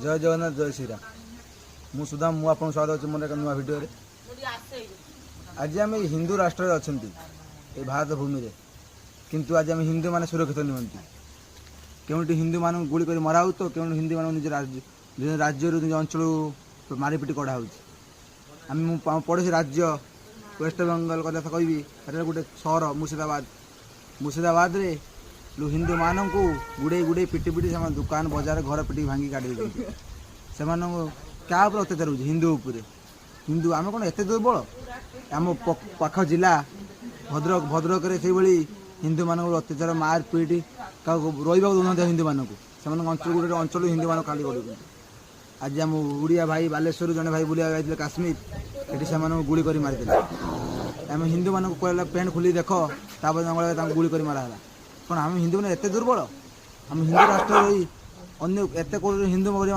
जय जगन्नाथ जय श्रीराम मु सुदाम मु आपन स्वागत अछि मोर एक नुआ वीडियो रे। आज आम हिंदू राष्ट्र अच्छा ये भारत भूमि रे किंतु आज आम हिंदू माने सुरक्षित नुहंती। केउटी हिंदू मान गुली कर मरा हो तो केउटी हिंदू मान निज राज्य निज अंचल मारिपिटी कड़ा हो। पड़ोसी राज्य वेस्ट बेंगल कथा कहि गोटे सहर मुर्शिदाबाद रे हिंदू मानू गुड़े गुड़े पिटी पिटी से दुकान बजार घर पिटी भांगी काटी से क्या अत्याचार हो हिंदू उपरे। हिंदू आम कौन एत दुर्बल आम पाख जिला भद्रक से हिंदू मान अत्याचार मार पीट क्या रहा दौना हिंदू मानक से अंचल गोटे अंचल हिंदू मान खाली कर। आज आम उड़िया भाई बालेश्वर जड़े भाई बुला जाते काश्मीर ये से गुड़ी कर मारी आम हिंदू मानक कहला पेंट खोली देख गुड़ी कर मारा कौन आम हिंदू मैंने एत दुर्बल आम हिंदू राष्ट्र अन्य एत हिंदू